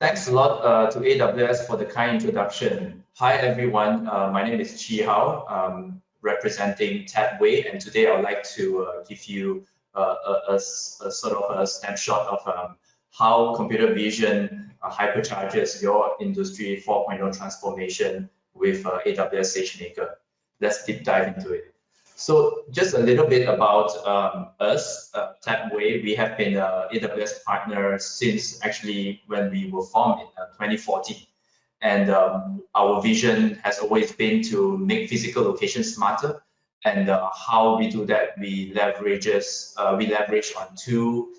Thanks a lot to AWS for the kind introduction. Hi everyone, my name is Chi Hao, representing Tapway, and today I would like to give you a sort of a snapshot of how computer vision hypercharges your Industry 4.0 transformation with AWS SageMaker. Let's deep dive into it. So just a little bit about us, Tapway. We have been an AWS partner since actually when we were formed in 2014. And our vision has always been to make physical locations smarter. And how we do that, we leverage on two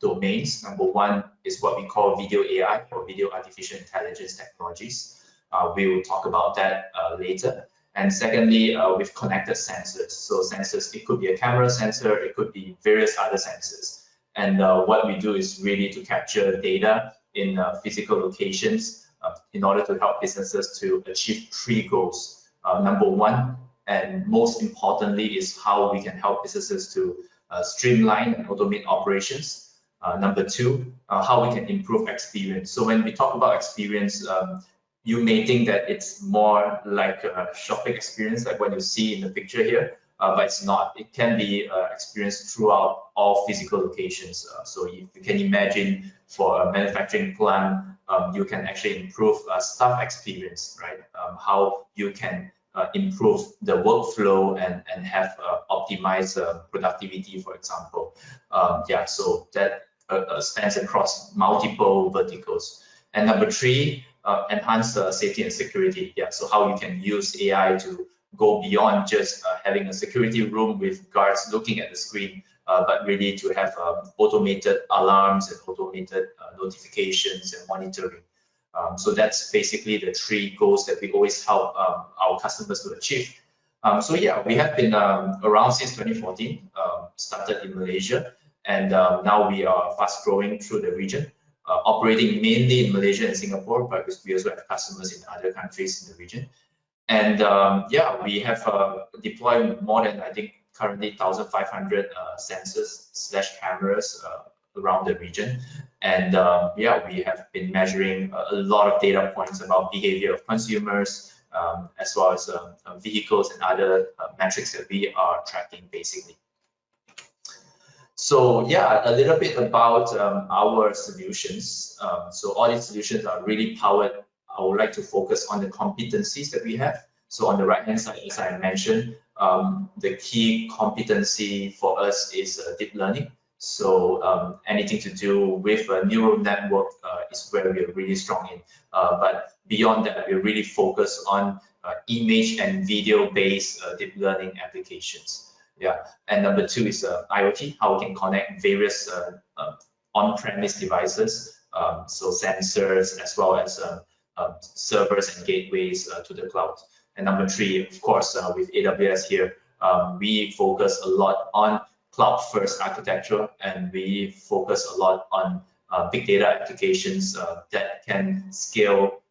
domains. Number one is what we call video AI, or video artificial intelligence technologies. We will talk about that later. And secondly, with connected sensors. So sensors, it could be a camera sensor, it could be various other sensors. And what we do is really to capture data in physical locations in order to help businesses to achieve three goals. Number one, and most importantly, is how we can help businesses to streamline and automate operations. Number two, how we can improve experience. So when we talk about experience, you may think that it's more like a shopping experience, like what you see in the picture here, but it's not. It can be experienced throughout all physical locations. So you can imagine for a manufacturing plant, you can actually improve staff experience, right? How you can improve the workflow and have optimized productivity, for example. Yeah, so that spans across multiple verticals. And number three, enhance safety and security. Yeah, so how you can use AI to go beyond just having a security room with guards looking at the screen, but really to have automated alarms and automated notifications and monitoring. So that's basically the three goals that we always help our customers to achieve. So yeah, we have been around since 2014, started in Malaysia, and now we are fast growing through the region. Operating mainly in Malaysia and Singapore, but we also have customers in other countries in the region. And yeah, we have deployed more than, I think, currently 1,500 sensors / cameras around the region. And yeah, we have been measuring a lot of data points about behavior of consumers, as well as vehicles and other metrics that we are tracking, basically. So yeah, a little bit about our solutions. So all these solutions are really powered. I would like to focus on the competencies that we have. So on the right-hand side, as I mentioned, the key competency for us is deep learning. So anything to do with a neural network is where we are really strong in. But beyond that, we're really focused on image and video-based deep learning applications. Yeah, and number two is IoT, how we can connect various on-premise devices, so sensors as well as servers and gateways to the cloud. And number three, of course, with AWS here, we focus a lot on cloud-first architecture, and we focus a lot on big data applications that can scale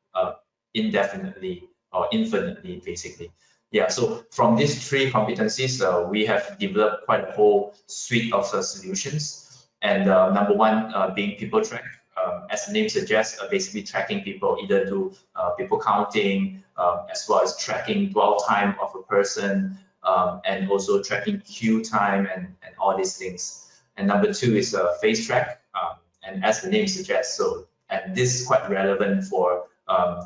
indefinitely or infinitely, basically. Yeah, so from these three competencies, we have developed quite a whole suite of solutions. And number one being people track. As the name suggests, basically tracking people, either do people counting, as well as tracking dwell time of a person, and also tracking queue time and all these things. And number two is face track. And as the name suggests, and this is quite relevant for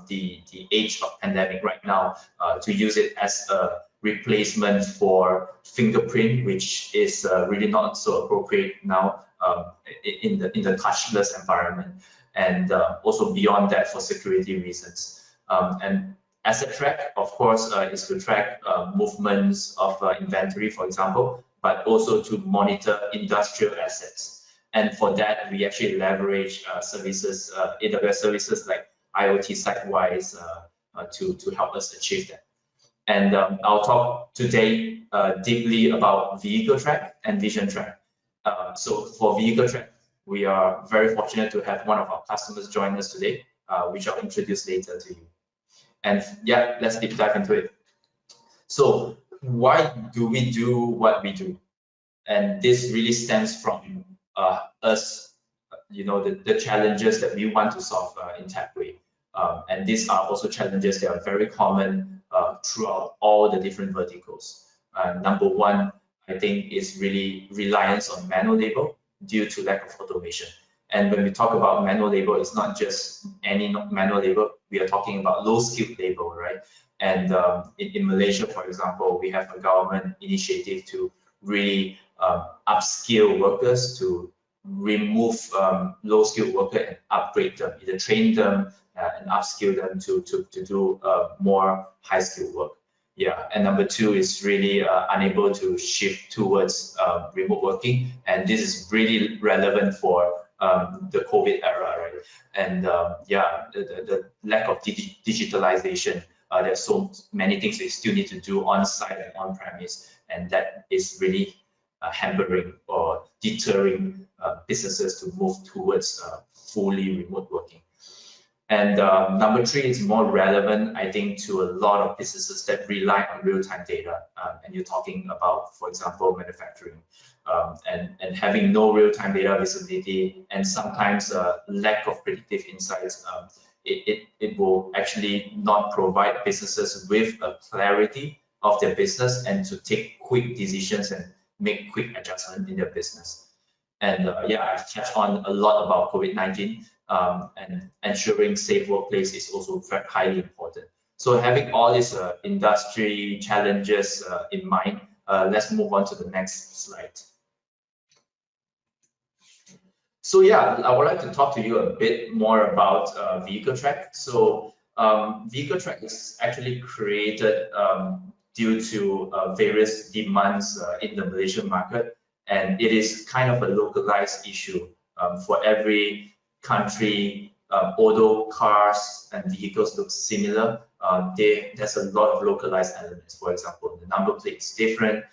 the age of pandemic right now, to use it as a replacement for fingerprint, which is really not so appropriate now in the touchless environment, and also beyond that for security reasons. And asset track, of course, is to track movements of inventory, for example, but also to monitor industrial assets. And for that, we actually leverage services, AWS services like IoT Sitewise to help us achieve that. And I'll talk today deeply about vehicle track and vision track. So for vehicle track, we are very fortunate to have one of our customers join us today, which I'll introduce later to you. And yeah, let's deep dive into it. So why do we do what we do? And this really stems from us the challenges that we want to solve in Tapway. And these are also challenges that are very common throughout all the different verticals. Number one, I think, is really reliance on manual labor due to lack of automation. And when we talk about manual labor, it's not just any manual labor. We are talking about low-skilled labor, right? And in Malaysia, for example, we have a government initiative to really upskill workers, to remove low-skilled workers and upgrade them, either train them and upskill them to do more high-skilled work. Yeah, and number two is really unable to shift towards remote working, and this is really relevant for the COVID era, right? And yeah, the lack of digitalization. There's so many things they still need to do on-site and on-premise, and that is really hampering or deterring businesses to move towards fully remote working. And number three is more relevant, I think, to a lot of businesses that rely on real-time data. And you're talking about, for example, manufacturing, and having no real-time data visibility, and sometimes lack of predictive insights. It will actually not provide businesses with a clarity of their business and to take quick decisions and make quick adjustments in their business. And yeah, I've touched on a lot about COVID-19, and ensuring safe workplace is also very highly important. So having all these industry challenges in mind, let's move on to the next slide. So yeah, I would like to talk to you a bit more about vehicle track. So vehicle track is actually created due to various demands in the Malaysian market, and it is kind of a localized issue for every country. Although cars and vehicles look similar, there's a lot of localized elements. For example, the number plate is different,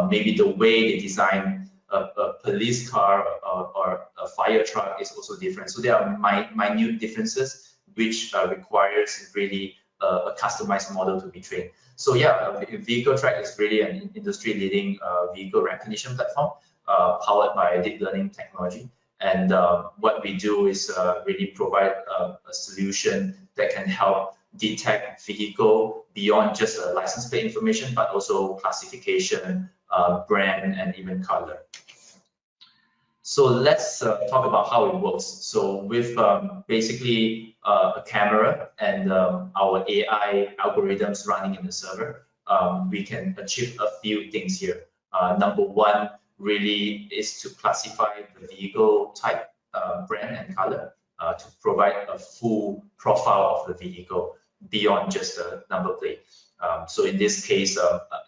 maybe the way they design a police car or a fire truck is also different. So there are minute differences which requires really a customized model to be trained. So yeah, vehicle track is really an industry-leading vehicle recognition platform powered by deep learning technology. And what we do is really provide a solution that can help detect vehicle beyond just license plate information, but also classification, brand, and even color. So let's talk about how it works. So with basically a camera and our AI algorithms running in the server, we can achieve a few things here. Number one really is to classify the vehicle type, brand, and color to provide a full profile of the vehicle beyond just the number plate. So in this case,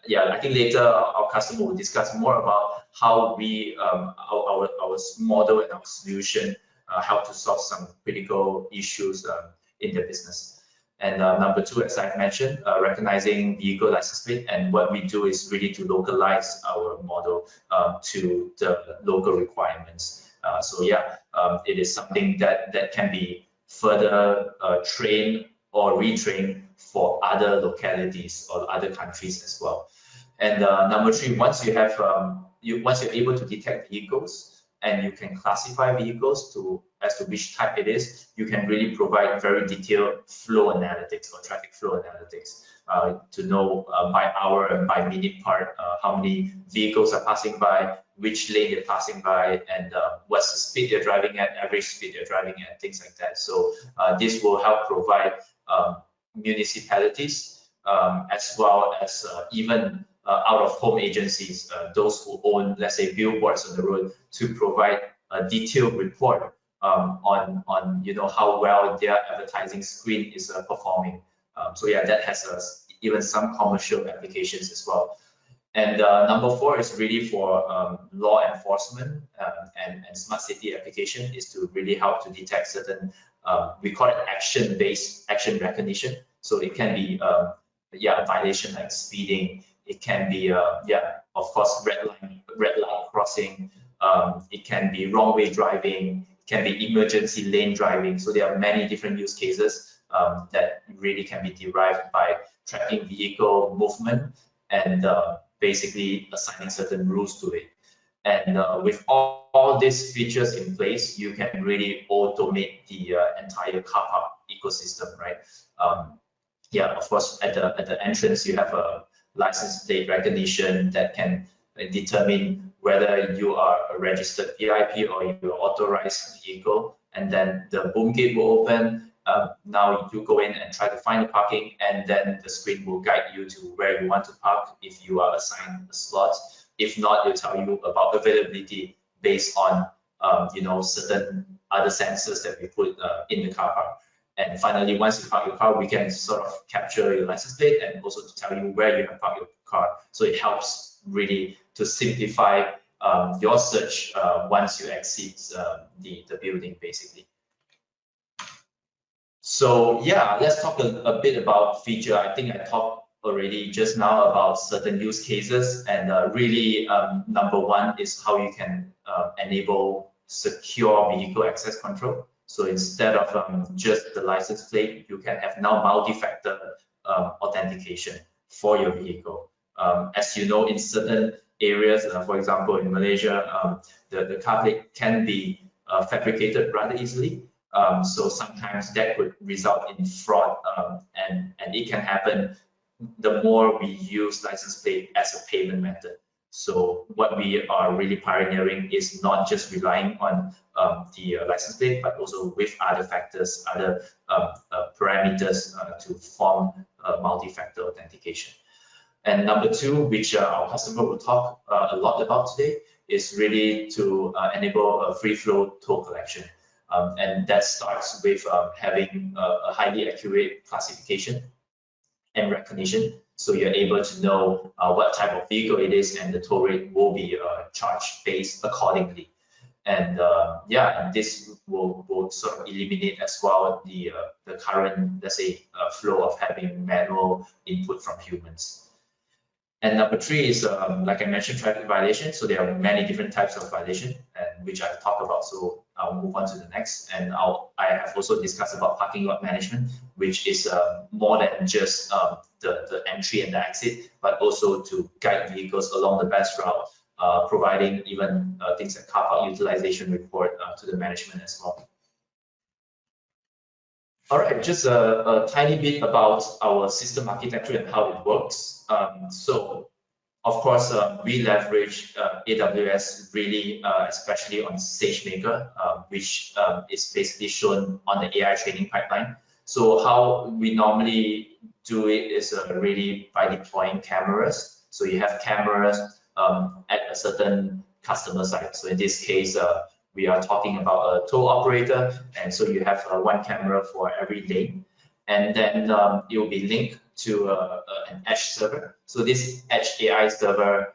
yeah, I think later our customer will discuss more about how we, our model and our solution help to solve some critical issues in the business. And number two, as I've mentioned, recognizing vehicle license plate, and what we do is really to localize our model to the local requirements. So yeah, it is something that can be further trained or retrained for other localities or other countries as well. And number three, once you have once you're able to detect vehicles and you can classify vehicles as to which type it is, you can really provide very detailed flow analytics or traffic flow analytics to know by hour and by minute part how many vehicles are passing by, which lane they're passing by, and what's the speed they're driving at, average speed they're driving at, things like that. So this will help provide municipalities as well as even out-of-home agencies, those who own, let's say, billboards on the road, to provide a detailed report on how well their advertising screen is performing. So yeah, that has even some commercial applications as well. And number four is really for law enforcement and smart city application, is to really help to detect certain, we call it action-based action recognition. So it can be a violation like speeding. It can be of course red light crossing. It can be wrong way driving. It can be emergency lane driving. So there are many different use cases that really can be derived by tracking vehicle movement and basically assigning certain rules to it. And with all these features in place, you can really automate the entire car park ecosystem, right? Yeah, of course, at the entrance, you have a license plate recognition that can determine whether you are a registered VIP or you're authorized vehicle. And then the boom gate will open. Now you go in and try to find the parking, and then the screen will guide you to where you want to park if you are assigned a slot. If not, it'll tell you about availability based on certain other sensors that we put in the car park. And finally, once you park your car, we can sort of capture your license plate and also to tell you where you have parked your car. So it helps really to simplify your search once you exit the building, basically. So yeah, let's talk a bit about feature. I think I talked already just now about certain use cases, and really number one is how you can enable secure vehicle access control. So instead of just the license plate, you can have now multi-factor authentication for your vehicle. As you know, in certain areas, for example, in Malaysia, the car plate can be fabricated rather easily. So sometimes that could result in fraud, and it can happen the more we use license plate as a payment method. So what we are really pioneering is not just relying on the license plate, but also with other factors, other parameters to form multi-factor authentication. And number two, which our customer will talk a lot about today, is really to enable a free flow toll collection. And that starts with having a highly accurate classification and recognition. So you're able to know what type of vehicle it is, and the toll rate will be charged based accordingly. And yeah, and this will sort of eliminate as well the current, let's say, flow of having manual input from humans. And number three is, like I mentioned, traffic violation. So there are many different types of violation, and which I've talked about. So I'll move on to the next. And I have also discussed about parking lot management, which is more than just the entry and the exit, but also to guide vehicles along the best route, providing even things like car park utilization report to the management as well. All right, just a tiny bit about our system architecture and how it works. So, of course, we leverage AWS really, especially on SageMaker, which is basically shown on the AI training pipeline. So how we normally do it is really by deploying cameras. So you have cameras at a certain customer site. So in this case, we are talking about a toll operator, and so you have one camera for every lane, and then it will be linked to an edge server. So this edge AI server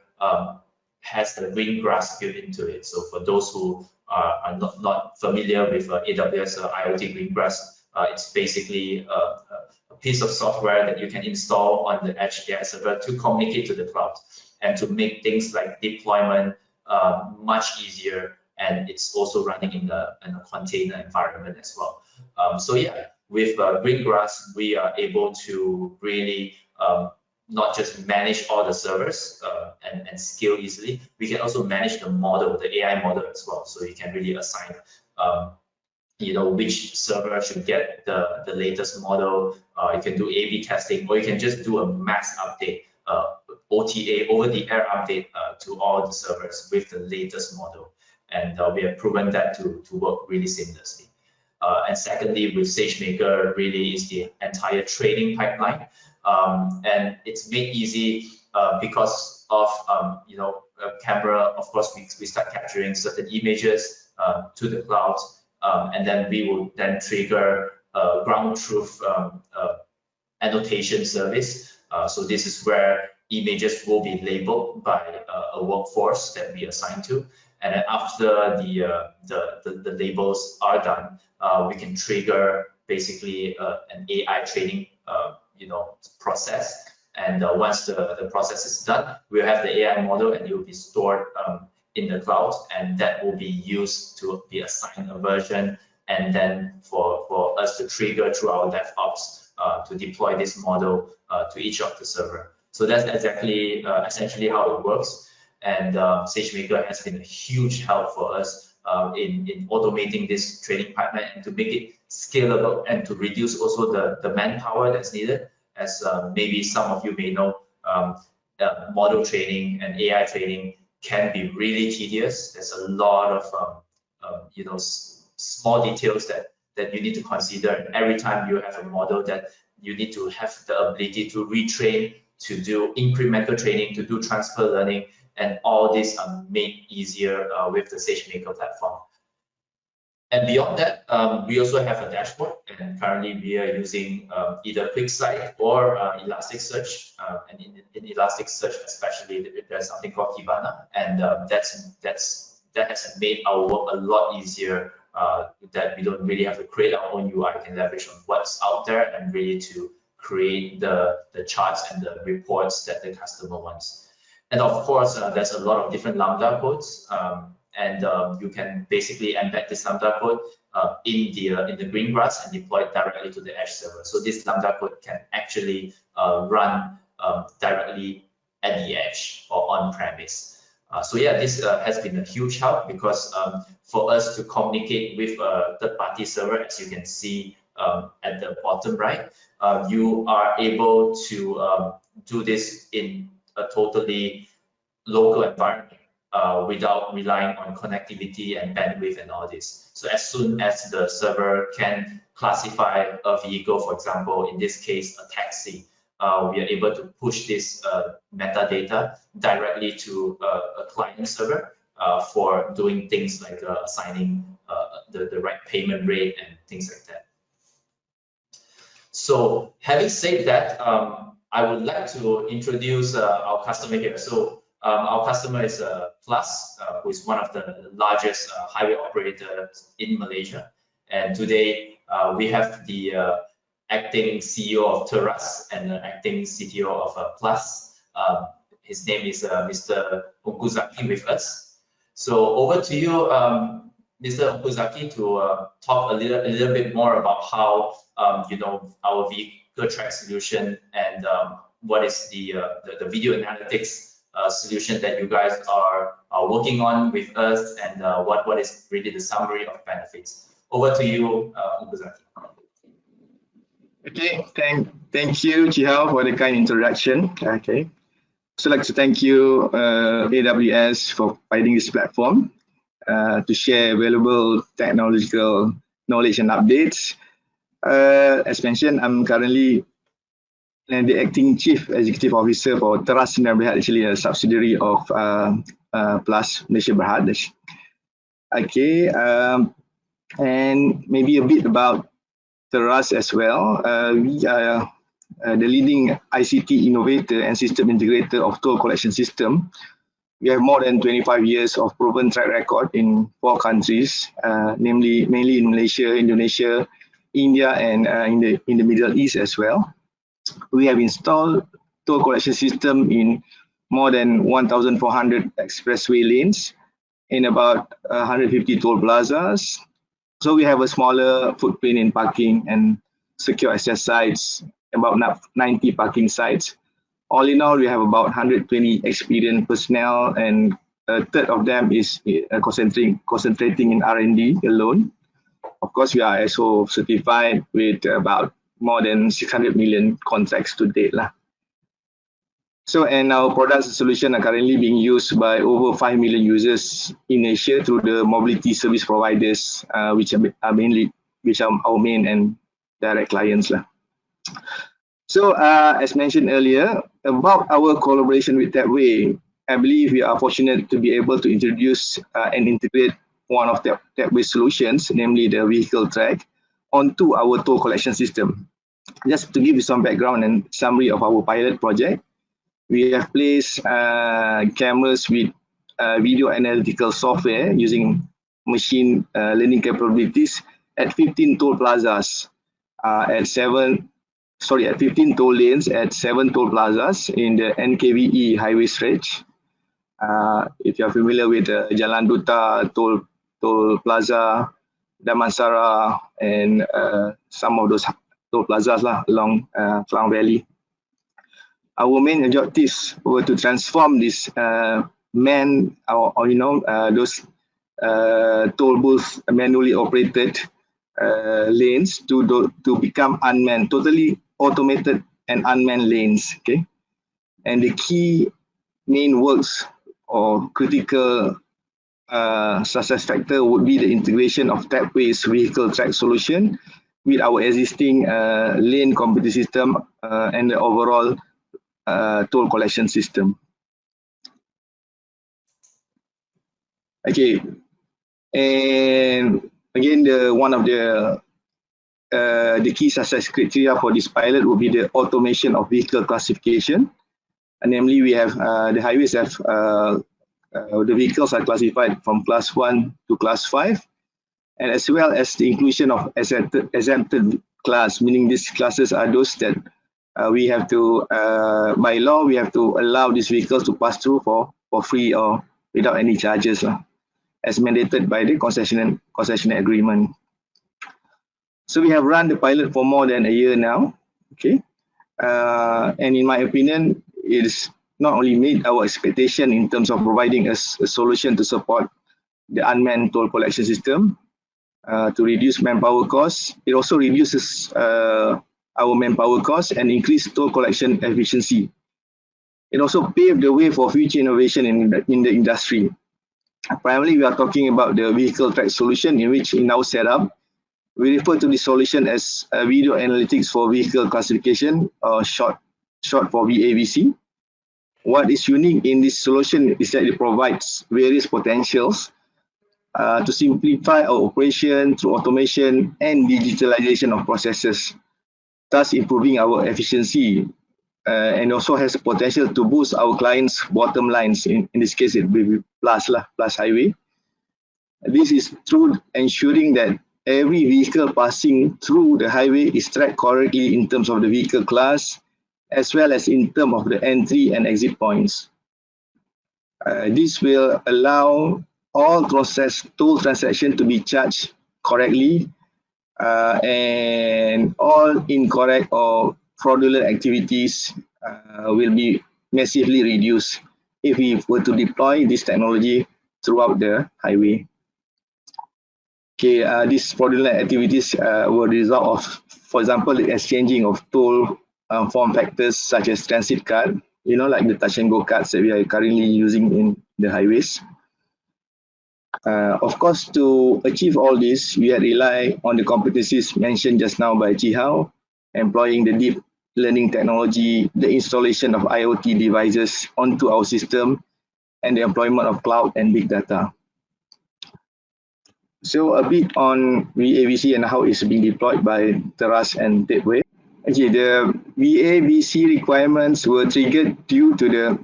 has the Greengrass built into it. So for those who are not familiar with AWS IOT Greengrass, it's basically a piece of software that you can install on the edge AI server to communicate to the cloud and to make things like deployment much easier. And it's also running in a container environment as well. So yeah, with Greengrass, we are able to really not just manage all the servers and scale easily. We can also manage the model, the AI model as well. So you can really assign, which server should get the latest model. You can do A/B testing, or you can just do a mass update, OTA, over-the-air update to all the servers with the latest model. And we have proven that to work really seamlessly. And secondly, with SageMaker, really is the entire training pipeline. And it's made easy because of, a camera. Of course, we start capturing certain images to the cloud. And then we will then trigger ground truth annotation service. So this is where images will be labeled by a workforce that we assign to. And then after the labels are done, we can trigger basically an AI training process. And once the process is done, we'll have the AI model, and it will be stored in the cloud, and that will be used to be assigned a version, and then for us to trigger through our DevOps to deploy this model to each of the server. So that's exactly essentially how it works. and SageMaker has been a huge help for us in automating this training pipeline and to make it scalable and to reduce also the manpower that's needed. As maybe some of you may know, model training and AI training can be really tedious. There's a lot of you know, small details that you need to consider, and every time you have a model that you need to have the ability to retrain, to do incremental training, to do transfer learning, and all these are made easier with the SageMaker platform. And beyond that, we also have a dashboard, and currently we are using either QuickSight or Elasticsearch. And in Elasticsearch especially, there's something called Kibana, and that has made our work a lot easier, that we don't really have to create our own UI, we can leverage on what's out there and really to create the charts and the reports that the customer wants. And of course, there's a lot of different Lambda codes, and you can basically embed this Lambda code in the Greengrass and deploy it directly to the Edge server. So this Lambda code can actually run directly at the edge or on-premise. So yeah, this has been a huge help because for us to communicate with a third-party server, as you can see at the bottom right, you are able to do this in a totally local environment without relying on connectivity and bandwidth and all this. So as soon as the server can classify a vehicle, for example, in this case, a taxi, we are able to push this metadata directly to a client server for doing things like assigning the right payment rate and things like that. So having said that, I would like to introduce our customer here. So our customer is Plus, who is one of the largest highway operators in Malaysia. And today we have the acting CEO of Teras and acting CTO of Plus. His name is Mr. Okuzaki with us. So over to you, Mr. Okuzaki, to talk a little bit more about how you know, our vehicle track solution and what is the video analytics solution that you guys are working on with us, and what is really the summary of benefits. Over to you, Okuzaki. Okay, thank you, Chihao, for the kind introduction. Okay, so I'd like to thank you, AWS, for providing this platform to share valuable technological knowledge and updates. As mentioned, I'm currently the acting Chief Executive Officer for Teras Sdn Bhd, actually a subsidiary of Plus Malaysia Berhad. Okay, and maybe a bit about Teras as well. We are the leading ICT innovator and system integrator of toll collection system. We have more than 25 years of proven track record in 4 countries, mainly in Malaysia, Indonesia, India, and in the Middle East as well. We have installed toll collection system in more than 1,400 expressway lanes in about 150 toll plazas. So we have a smaller footprint in parking and secure access sites, about 90 parking sites. All in all, we have about 120 experienced personnel, and a third of them is concentrating in R&D alone. Of course, we are ISO certified with about more than 600 million contracts to date. So, and our products and solutions are currently being used by over 5 million users in Asia through the mobility service providers, which are our main and direct clients. So, as mentioned earlier, about our collaboration with Tapway, I believe we are fortunate to be able to introduce and integrate one of the Tapway solutions, namely the vehicle track, onto our toll collection system. Just to give you some background and summary of our pilot project, we have placed cameras with video analytical software using machine learning capabilities at 15 toll plazas, at 15 toll lanes at 7 toll plazas in the NKVE highway stretch. If you are familiar with Jalan Duta toll plaza, Damansara, and some of those toll plazas along Klang Valley. Our main objectives were to transform this man or those toll booth manually operated lanes to become unmanned, totally automated and unmanned lanes. Okay, and the key main works or critical success factor would be the integration of Tapway's vehicle track solution with our existing lane computer system and the overall toll collection system. Okay, and again, one of the key success criteria for this pilot would be the automation of vehicle classification. And namely, we have the highways have the vehicles are classified from class 1 to class 5, and as well as the inclusion of exempted class, meaning these classes are those that we have to, by law, we have to allow these vehicles to pass through for free or without any charges, as mandated by the concession agreement. So we have run the pilot for more than a year now. Okay, and in my opinion, it is not only meet our expectation in terms of providing a solution to support the unmanned toll collection system to reduce manpower costs, it also reduces our manpower costs and increase toll collection efficiency. It also paved the way for future innovation in the industry. Primarily, we are talking about the vehicle track solution, in which in our setup, we refer to the solution as video analytics for vehicle classification, or short for VAVC. What is unique in this solution is that it provides various potentials to simplify our operation through automation and digitalization of processes, thus improving our efficiency, and also has the potential to boost our clients' bottom lines. In this case, it will be plus highway. This is through ensuring that every vehicle passing through the highway is tracked correctly in terms of the vehicle class, as well as in terms of the entry and exit points. This will allow all toll transactions to be charged correctly, and all incorrect or fraudulent activities will be massively reduced if we were to deploy this technology throughout the highway. Okay, these fraudulent activities were the result of, for example, the exchanging of toll form factors such as transit card, like the touch and go cards that we are currently using in the highways. Of course, to achieve all this, we had relied on the competencies mentioned just now by Chi Hao, employing the deep learning technology, the installation of IoT devices onto our system, and the employment of cloud and big data. So a bit on VAVC and how it's being deployed by Teras and Tapway. Okay, the VAVC requirements were triggered due to the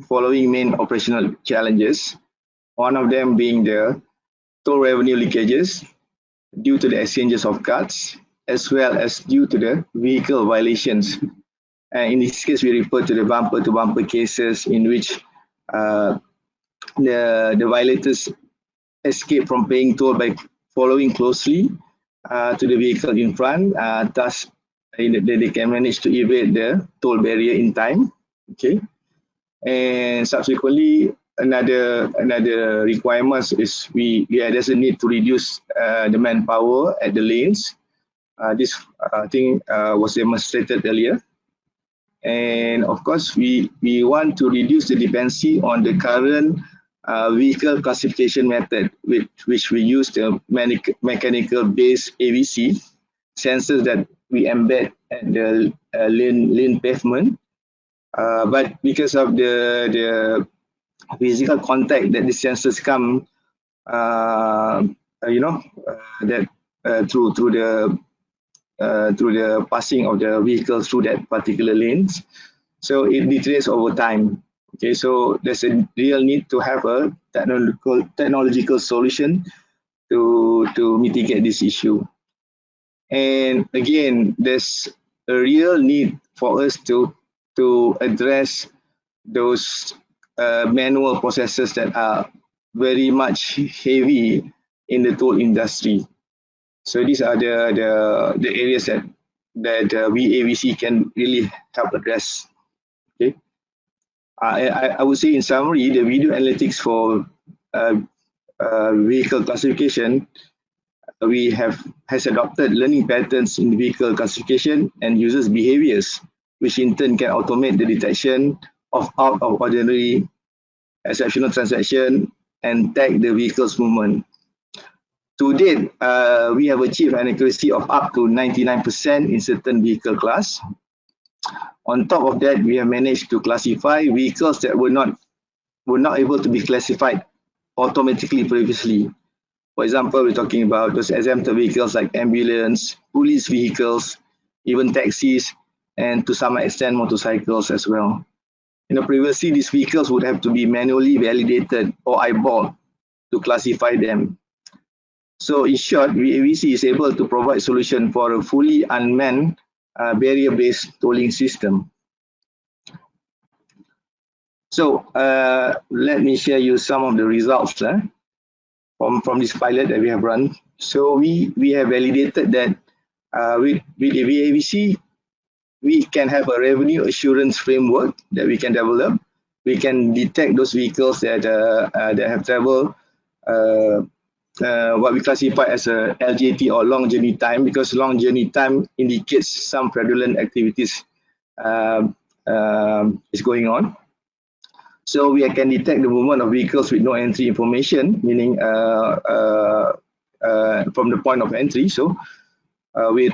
following main operational challenges. One of them being the toll revenue leakages due to the exchanges of cards, as well as due to the vehicle violations. In this case, we refer to the bumper-to-bumper cases in which the violators escape from paying toll by following closely to the vehicle in front, thus they can manage to evade the toll barrier in time. Okay, and subsequently, another requirement is there's a need to reduce the manpower at the lanes. This thing was demonstrated earlier. And of course, we want to reduce the dependency on the current vehicle classification method, which we use the mechanical based AVC sensors that we embed at the lane pavement. But because of the physical contact that the sensors come, through the passing of the vehicles through that particular lanes, so it deteriorates over time. Okay, so there's a real need to have a technological solution to mitigate this issue. And again, there's a real need for us to address those manual processes that are very much heavy in the toll industry. So these are the areas that VAVC can really help address. Okay. I would say in summary, the video analytics for vehicle classification, has adopted learning patterns in vehicle classification and users' behaviors, which in turn can automate the detection of out of ordinary exceptional transaction and tag the vehicle's movement. To date, we have achieved an accuracy of up to 99% in certain vehicle class. On top of that, we have managed to classify vehicles that were not able to be classified automatically previously. For example, we're talking about those exempted vehicles like ambulance, police vehicles, even taxis, and to some extent motorcycles as well. Previously, these vehicles would have to be manually validated or eyeballed to classify them. So in short, VAVC is able to provide solution for a fully unmanned barrier-based tolling system. So let me share you some of the results from this pilot that we have run. So we have validated that with the VAVC, we can have a revenue assurance framework that we can develop. We can detect those vehicles that have traveled what we classify as a LJT or long journey time, because long journey time indicates some fraudulent activities is going on. So we can detect the movement of vehicles with no entry information, meaning from the point of entry. So with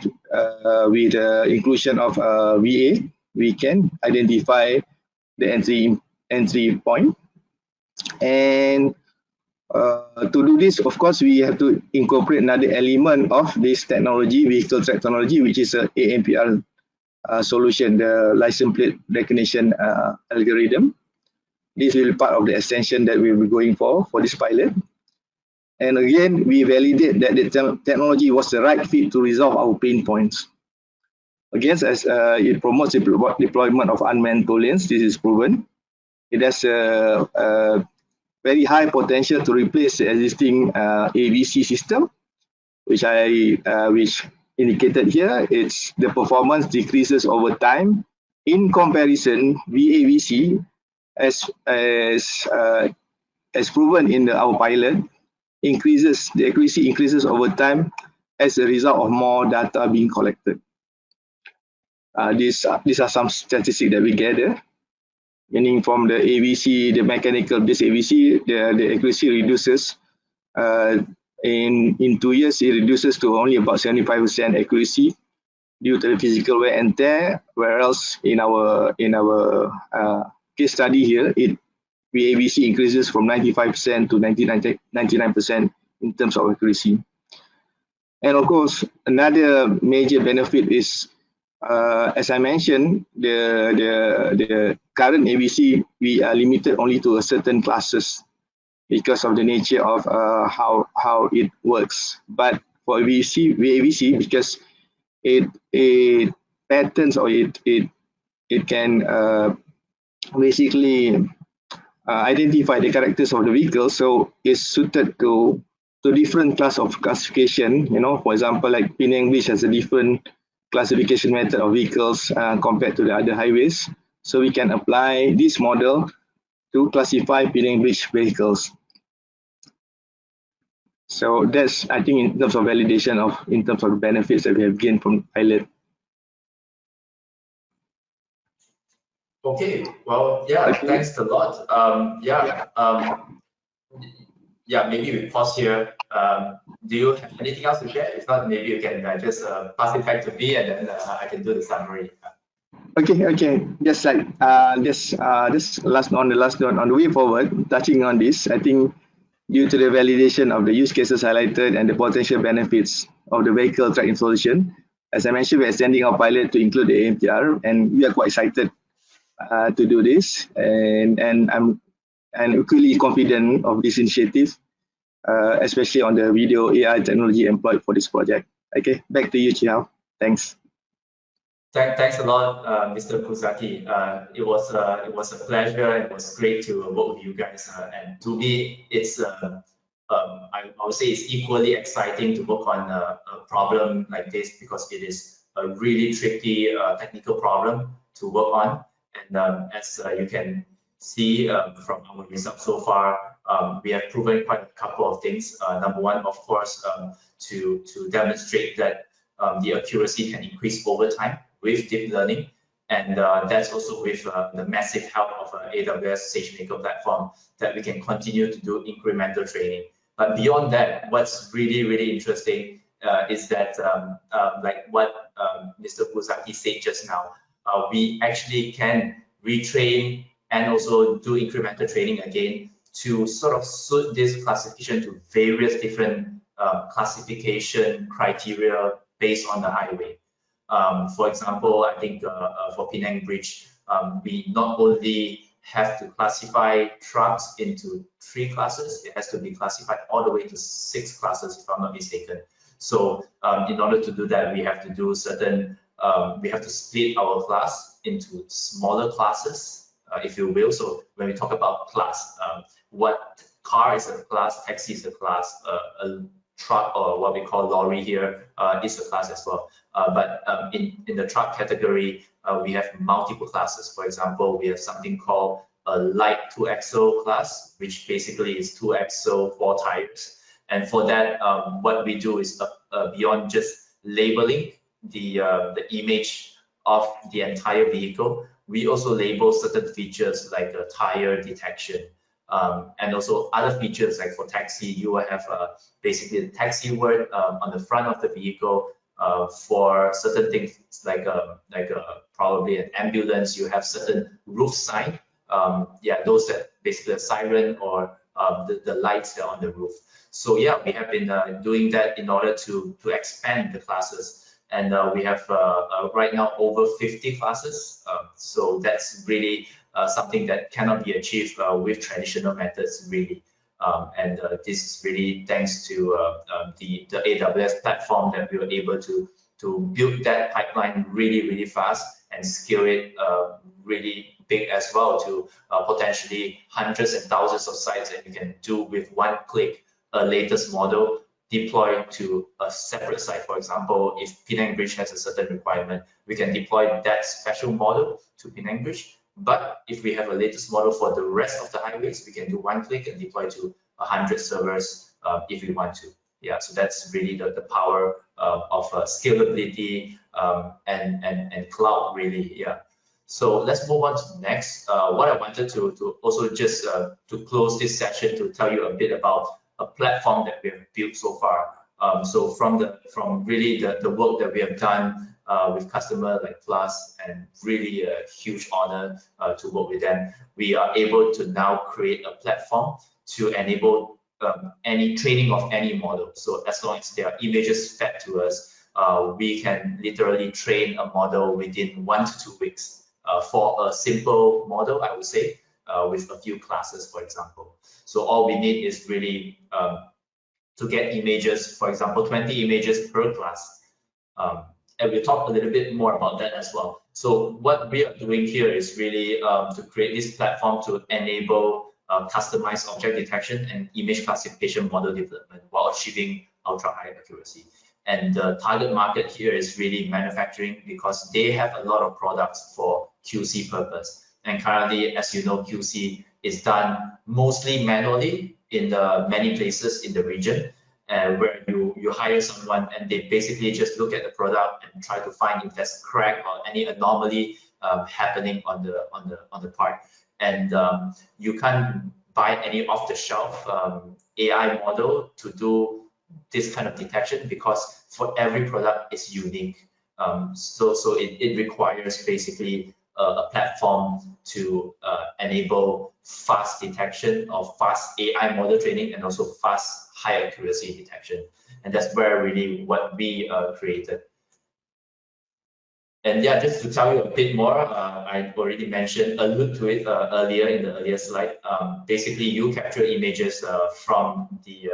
inclusion of VA, we can identify the entry point. And to do this, of course, we have to incorporate another element of this technology, vehicle track technology, which is a ANPR solution, the license plate recognition algorithm. This will be part of the extension that we will be going for this pilot. And again, we validate that the technology was the right fit to resolve our pain points. Again, as it promotes the deployment of unmanned toll lanes, this is proven. It has a very high potential to replace the existing AVC system, which indicated here. It's the performance decreases over time. In comparison, VAVC, as proven in our pilot, the accuracy increases over time as a result of more data being collected. These are some statistics that we gather, meaning from the AVC, the mechanical based AVC, the accuracy reduces. In 2 years, it reduces to only about 75% accuracy due to the physical wear and tear, whereas in our case study here, VAVC increases from 95% to 99% in terms of accuracy. And of course, another major benefit is, as I mentioned, the current AVC, we are limited only to a certain classes because of the nature of how it works. But for VAVC, because it patterns or it can basically identify the characters of the vehicle, so it's suited to different class of classification. For example, like Penang Beach has a different classification method of vehicles compared to the other highways. So we can apply this model to classify Penang Beach vehicles. So that's, I think, in terms of validation in terms of the benefits that we have gained from pilot. Okay, well, yeah, thanks a lot. Maybe we pause here. Do you have anything else to share? If not, maybe you can just pass it back to me, and then I can do the summary. Okay. Just like this last note on the way forward, touching on this, I think due to the validation of the use cases highlighted and the potential benefits of the vehicle tracking solution, as I mentioned, we're extending our pilot to include the ANPR, and we are quite excited to do this, and I'm equally confident of this initiative, especially on the video AI technology employed for this project. Okay, back to you, Chihao. Thanks. Thanks a lot, Mr. Kusaki. It was a pleasure. It was great to work with you guys, and to me, it's I would say it's equally exciting to work on a problem like this, because it is a really tricky technical problem to work on. And as you can see from our results so far, we have proven quite a couple of things. Number one, of course, to demonstrate that the accuracy can increase over time with deep learning. And that's also with the massive help of AWS SageMaker platform that we can continue to do incremental training. But beyond that, what's really, really interesting is that, like what Mr. Fuzaki said just now, we actually can retrain and also do incremental training again to sort of suit this classification to various different classification criteria based on the highway. For example, I think for Penang Bridge, we not only have to classify trucks into 3 classes, it has to be classified all the way to 6 classes, if I'm not mistaken. So in order to do that, we have to do certain, we have to split our class into smaller classes, if you will. So when we talk about class, what car is a class, taxi is a class, a truck or what we call lorry here is a class as well. But in the truck category, we have multiple classes. For example, we have something called a light 2-axle class, which basically is 2-axle 4 tires. And for that, what we do is beyond just labeling the image of the entire vehicle, we also label certain features like tire detection. And also other features like for taxi, you will have basically the taxi word on the front of the vehicle. For certain things like probably an ambulance, you have certain roof sign. Yeah, those that basically a siren or the lights that are on the roof. So yeah, we have been doing that in order to expand the classes. And we have right now over 50 classes. So that's really something that cannot be achieved with traditional methods, really. And this is really thanks to the AWS platform that we were able to build that pipeline really, really fast and scale it really big as well to potentially hundreds and thousands of sites that you can do with one click a latest model deploy to a separate site. For example, if Penang Bridge has a certain requirement, we can deploy that special model to Penang Bridge. But if we have a latest model for the rest of the highways, we can do one click and deploy to 100 servers if we want to. Yeah, so that's really the power of scalability and cloud, really. Yeah. So let's move on to the next. What I wanted to also just to close this session to tell you a bit about a platform that we have built so far. So from really the work that we have done with customer like Plus, and really a huge honor to work with them, we are able to now create a platform to enable any training of any model. So as long as there are images fed to us, we can literally train a model within 1 to 2 weeks for a simple model, I would say, with a few classes, for example. So all we need is really to get images, for example, 20 images per class. And we'll talk a little bit more about that as well. So what we are doing here is really to create this platform to enable customized object detection and image classification model development while achieving ultra high accuracy. And the target market here is really manufacturing, because they have a lot of products for QC purpose. And currently, as you know, QC is done mostly manually in many places in the region, where you hire someone and they basically just look at the product and try to find if there's crack or any anomaly happening on the part. And you can't buy any off-the-shelf AI model to do this kind of detection, because for every product is unique. So it requires basically a platform to enable fast detection of fast AI model training and also fast high accuracy detection. And that's where really what we created. And yeah, just to tell you a bit more, I already allude to it earlier in the earlier slide. Basically, you capture images from the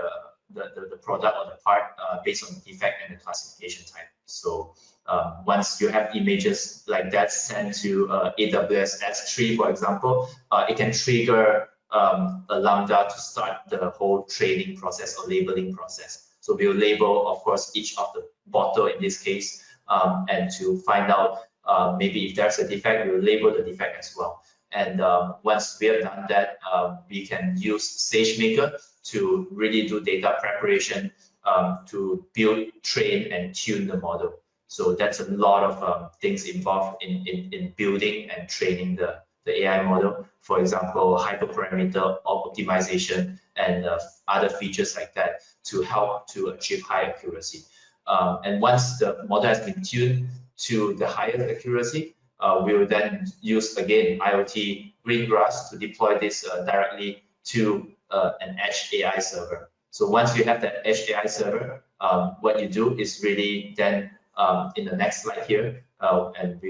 product or the part based on the defect and the classification type. So once you have images like that sent to AWS S3, for example, it can trigger a Lambda to start the whole training process or labeling process. So we'll label, of course, each of the bottle in this case, and to find out maybe if there's a defect, we'll label the defect as well. And once we have done that, we can use SageMaker to really do data preparation to build, train, and tune the model. So that's a lot of things involved in building and training the AI model. For example, hyperparameter optimization and other features like that to help to achieve high accuracy. And once the model has been tuned to the highest accuracy, we will then use, again, IOT Greengrass to deploy this directly to an edge AI server. So once you have that edge AI server, what you do is really then in the next slide here, and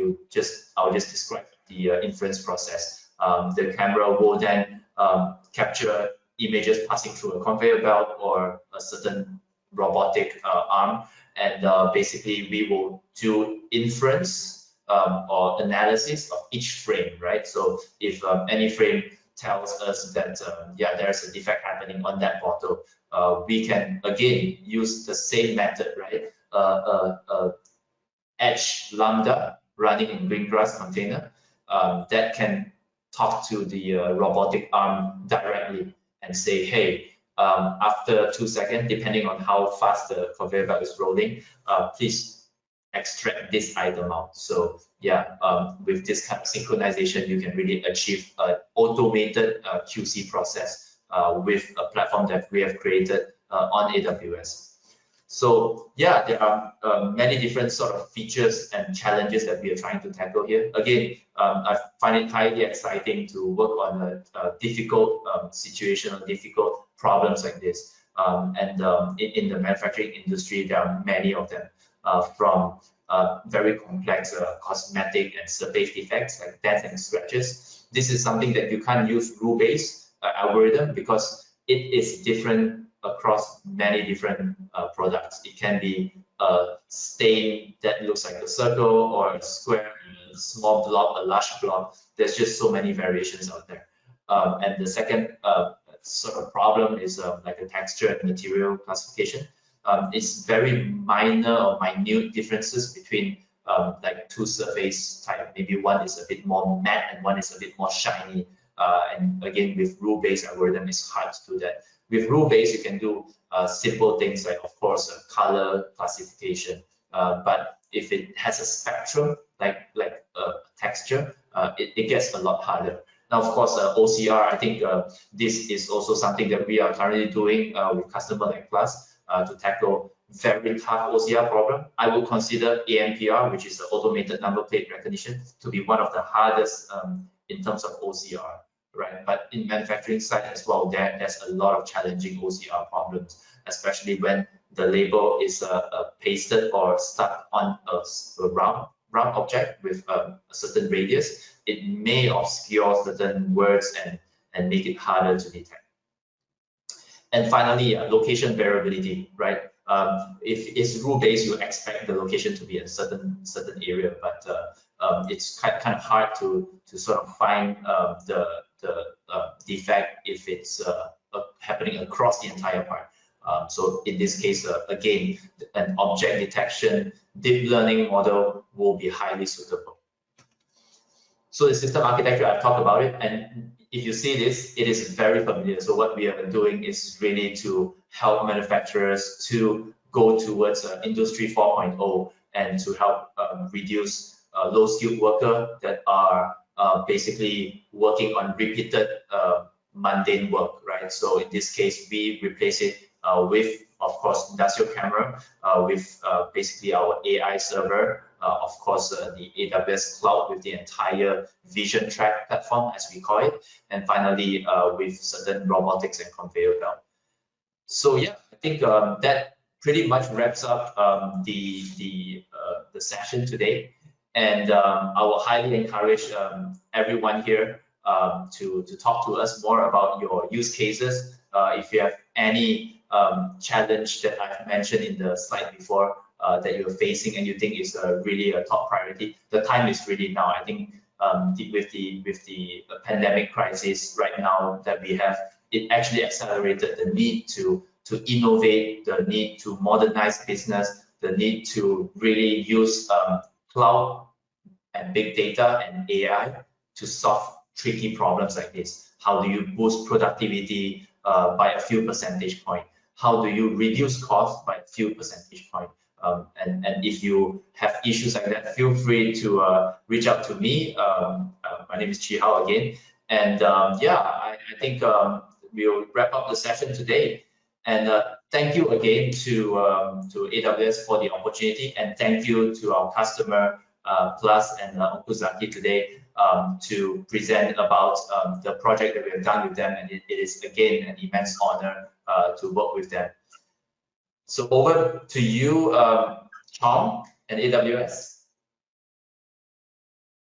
I'll just describe the inference process. The camera will then capture images passing through a conveyor belt or a certain robotic arm, and basically we will do inference or analysis of each frame, right? So if any frame tells us that yeah, there's a defect happening on that bottle, we can again use the same method, right? Edge Lambda running in Greengrass container that can talk to the robotic arm directly and say, hey, after 2 seconds, depending on how fast the conveyor belt is rolling, please extract this item out. So yeah, with this kind of synchronization, you can really achieve an automated QC process with a platform that we have created on AWS. So yeah, there are many different sort of features and challenges that we are trying to tackle here. Again, I find it highly exciting to work on a difficult situation or difficult problems like this. In the manufacturing industry, there are many of them, from very complex cosmetic and surface defects like dents and scratches. This is something that you can't use rule-based algorithm because it is different across many different products. It can be a stain that looks like a circle or a square, a small blob, a large blob. There's just so many variations out there. And the second sort of problem is like a texture and material classification. It's very minor or minute differences between like two surface type. Maybe one is a bit more matte and one is a bit more shiny. And again, with rule-based algorithm, it's hard to do that. With rule-based, you can do simple things like, of course, color classification. But if it has a spectrum, like a texture, it gets a lot harder. Now, of course, OCR, I think this is also something that we are currently doing with customer like Plus to tackle very tough OCR problem. I would consider ANPR, which is the automated number plate recognition, to be one of the hardest in terms of OCR. Right, but in manufacturing side as well, there's a lot of challenging OCR problems, especially when the label is pasted or stuck on a round object with a certain radius. It may obscure certain words and make it harder to detect. And finally, location variability, right? If it's rule-based, you expect the location to be a certain area, but it's kind of hard to sort of find the defect if it's happening across the entire part. So in this case, again, an object detection deep learning model will be highly suitable. So the system architecture, I've talked about it, and if you see this, it is very familiar. So what we have been doing is really to help manufacturers to go towards Industry 4.0 and to help reduce low-skilled workers that are basically working on repeated mundane work, right? So in this case, we replace it with, of course, industrial camera, with basically our AI server, of course, the AWS cloud with the entire vision track platform, as we call it, and finally with certain robotics and conveyor belt. So yeah, I think that pretty much wraps up the session today. And I will highly encourage everyone here to talk to us more about your use cases. If you have any challenge that I've mentioned in the slide before that you're facing and you think is really a top priority, the time is really now. I think with the pandemic crisis right now that we have, it actually accelerated the need to innovate, the need to modernize business, the need to really use cloud and big data and AI to solve tricky problems like this. How do you boost productivity by a few percentage points? How do you reduce cost by a few percentage points? And if you have issues like that, feel free to reach out to me. My name is Chi Hao again. And yeah, I think we'll wrap up the session today. And thank you again to AWS for the opportunity, and thank you to our customer Plus and Okuzaki today to present about the project that we have done with them, and it is again an immense honor to work with them. So over to you, Tom and AWS.